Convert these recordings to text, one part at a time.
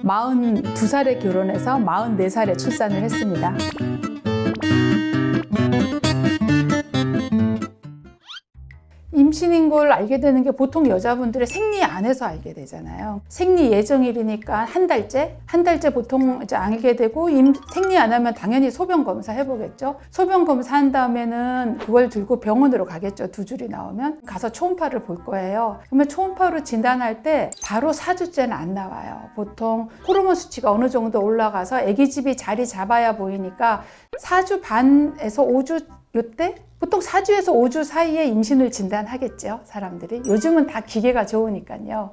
42살에 결혼해서 44살에 출산을 했습니다. 임신인 걸 알게 되는 게 보통 여자분들의 생리 안에서 알게 되잖아요. 생리 예정일이니까 한 달째 보통 이제 알게 되고 생리 안 하면 당연히 소변 검사 해보겠죠. 소변 검사 한 다음에는 그걸 들고 병원으로 가겠죠. 2줄이 나오면 가서 초음파를 볼 거예요. 그러면 초음파로 진단할 때 바로 4주째는 안 나와요. 보통 호르몬 수치가 어느 정도 올라가서 아기집이 자리 잡아야 보이니까 4주 반에서 5주 요때 보통 4주에서 5주 사이에 임신을 진단하겠죠, 사람들이. 요즘은 다 기계가 좋으니까요.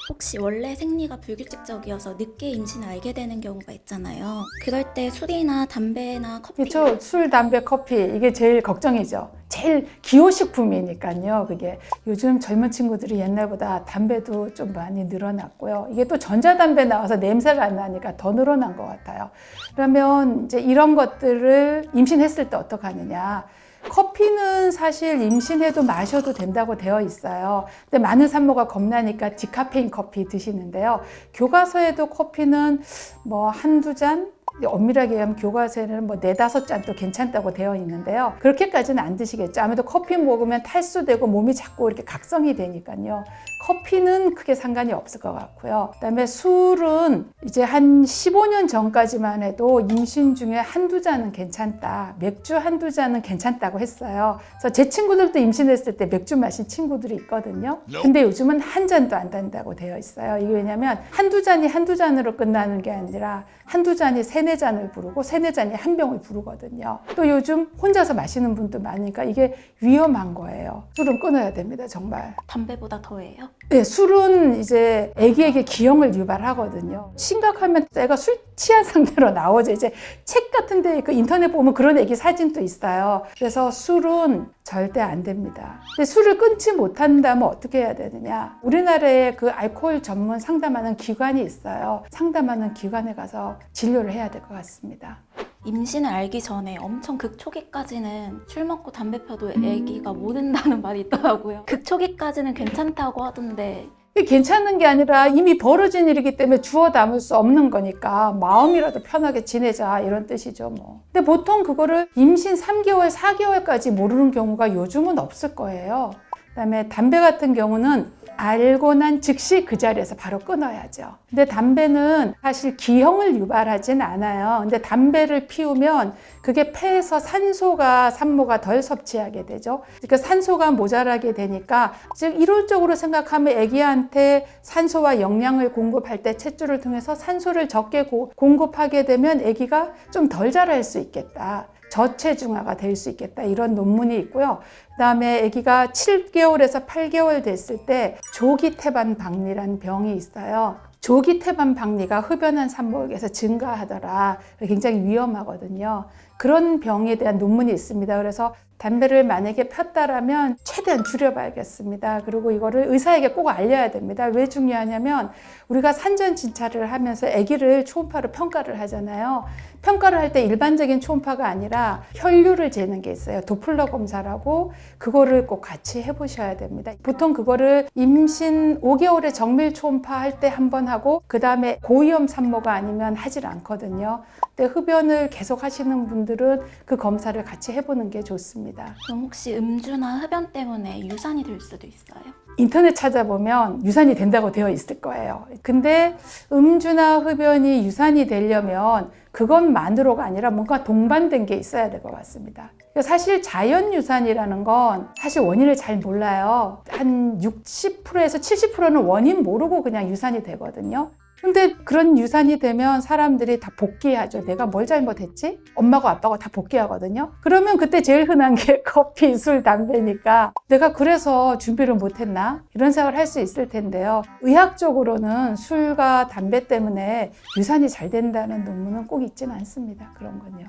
혹시 원래 생리가 불규칙적이어서 늦게 임신을 알게 되는 경우가 있잖아요. 그럴 때 술이나 담배나 커피. 그렇죠. 술, 담배, 커피 이게 제일 걱정이죠. 제일 기호식품이니까요. 그게 요즘 젊은 친구들이 옛날보다 담배도 좀 많이 늘어났고요. 이게 또 전자담배 나와서 냄새가 안 나니까 더 늘어난 것 같아요. 그러면 이제 이런 것들을 임신했을 때 어떡하느냐. 커피는 사실 임신해도 마셔도 된다고 되어 있어요. 근데 많은 산모가 겁나니까 디카페인 커피 드시는데요. 교과서에도 커피는 뭐 한두 잔? 엄밀하게 얘기하면 교과서에는 뭐 4-5잔도 괜찮다고 되어 있는데요. 그렇게까지는 안 드시겠죠. 아무래도 커피 먹으면 탈수되고 몸이 자꾸 이렇게 각성이 되니까요. 커피는 크게 상관이 없을 것 같고요. 그다음에 술은 이제 한 15년 전까지만 해도 임신 중에 한두 잔은 괜찮다. 맥주 한두 잔은 괜찮다고 했어요. 그래서 제 친구들도 임신했을 때 맥주 마신 친구들이 있거든요. 근데 요즘은 한 잔도 안 된다고 되어 있어요. 이게 왜냐면 한두 잔으로 끝나는 게 아니라 한두 잔이 3-4잔을 부르고 3-4잔이 한 병을 부르거든요. 또 요즘 혼자서 마시는 분도 많으니까 이게 위험한 거예요. 술은 끊어야 됩니다, 정말. 담배보다 더해요? 네, 술은 이제 아기에게 기형을 유발하거든요. 심각하면 애가 술 취한 상태로 나오죠. 이제 책 같은데 그 인터넷 보면 그런 아기 사진도 있어요. 그래서 술은 절대 안 됩니다. 근데 술을 끊지 못한다면 어떻게 해야 되느냐? 우리나라에 그 알코올 전문 상담하는 기관이 있어요. 상담하는 기관에 가서 진료를 해야 될 것 같습니다. 임신을 알기 전에 엄청 극초기까지는 술 먹고 담배 펴도 아기가 모른다는 말이 있더라고요. 극초기까지는 괜찮다고 하던데. 괜찮은 게 아니라 이미 벌어진 일이기 때문에 주워 담을 수 없는 거니까 마음이라도 편하게 지내자 이런 뜻이죠 뭐. 근데 보통 그거를 임신 3개월, 4개월까지 모르는 경우가 요즘은 없을 거예요. 그다음에 담배 같은 경우는 알고 난 즉시 그 자리에서 바로 끊어야죠. 근데 담배는 사실 기형을 유발하진 않아요. 근데 담배를 피우면 그게 폐에서 산모가 덜 섭취하게 되죠. 그러니까 산소가 모자라게 되니까 즉 이론적으로 생각하면 아기한테 산소와 영양을 공급할 때 탯줄을 통해서 산소를 적게 공급하게 되면 아기가 좀 덜 자랄 수 있겠다. 저체중아가 될 수 있겠다 이런 논문이 있고요. 그다음에 아기가 7개월에서 8개월 됐을 때 조기태반 박리라는 병이 있어요. 조기태반 박리가 흡연한 산모에게서 증가하더라. 굉장히 위험하거든요. 그런 병에 대한 논문이 있습니다. 그래서 담배를 만약에 폈다라면 최대한 줄여봐야겠습니다. 그리고 이거를 의사에게 꼭 알려야 됩니다. 왜 중요하냐면 우리가 산전 진찰을 하면서 아기를 초음파로 평가를 하잖아요. 평가를 할 때 일반적인 초음파가 아니라 혈류를 재는 게 있어요. 도플러 검사라고 그거를 꼭 같이 해보셔야 됩니다. 보통 그거를 임신 5개월에 정밀 초음파 할 때 한 번 하고 그 다음에 고위험 산모가 아니면 하질 않거든요. 근데 흡연을 계속 하시는 분들은 그 검사를 같이 해보는 게 좋습니다. 그럼 혹시 음주나 흡연 때문에 유산이 될 수도 있어요? 인터넷 찾아보면 유산이 된다고 되어 있을 거예요. 근데 음주나 흡연이 유산이 되려면 그것만으로가 아니라 뭔가 동반된 게 있어야 될 것 같습니다. 사실 자연유산이라는 건 사실 원인을 잘 몰라요. 한 60%에서 70%는 원인 모르고 그냥 유산이 되거든요. 근데 그런 유산이 되면 사람들이 다 복귀하죠. 내가 뭘 잘못했지? 엄마고 아빠고 다 복귀하거든요. 그러면 그때 제일 흔한 게 커피, 술, 담배니까 내가 그래서 준비를 못했나? 이런 생각을 할 수 있을 텐데요. 의학적으로는 술과 담배 때문에 유산이 잘 된다는 논문은 꼭 있지는 않습니다. 그런 건요.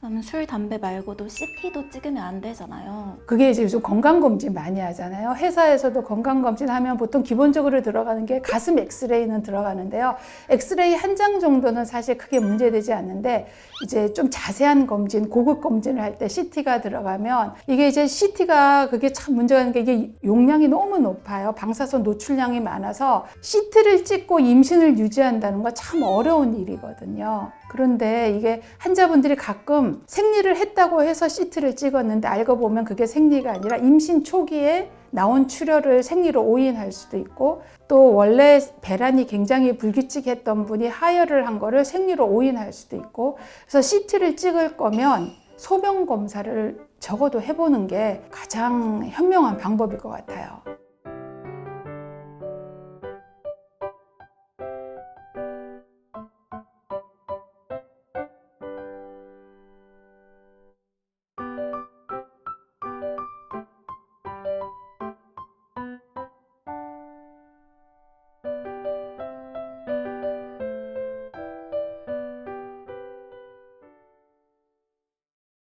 그럼 술, 담배 말고도 CT도 찍으면 안 되잖아요. 그게 이제 요즘 건강검진 많이 하잖아요. 회사에서도 건강검진 하면 보통 기본적으로 들어가는 게 가슴 엑스레이는 들어가는데요. 엑스레이 한 장 정도는 사실 크게 문제되지 않는데 이제 좀 자세한 검진, 고급 검진을 할 때 CT가 들어가면 이게 이제 CT가 그게 참 문제가 있는 게 이게 용량이 너무 높아요. 방사선 노출량이 많아서 CT를 찍고 임신을 유지한다는 거 참 어려운 일이거든요. 그런데 이게 환자분들이 가끔 생리를 했다고 해서 CT를 찍었는데 알고 보면 그게 생리가 아니라 임신 초기에 나온 출혈을 생리로 오인할 수도 있고 또 원래 배란이 굉장히 불규칙했던 분이 하혈을 한 거를 생리로 오인할 수도 있고 그래서 CT를 찍을 거면 소변 검사를 적어도 해보는 게 가장 현명한 방법일 것 같아요.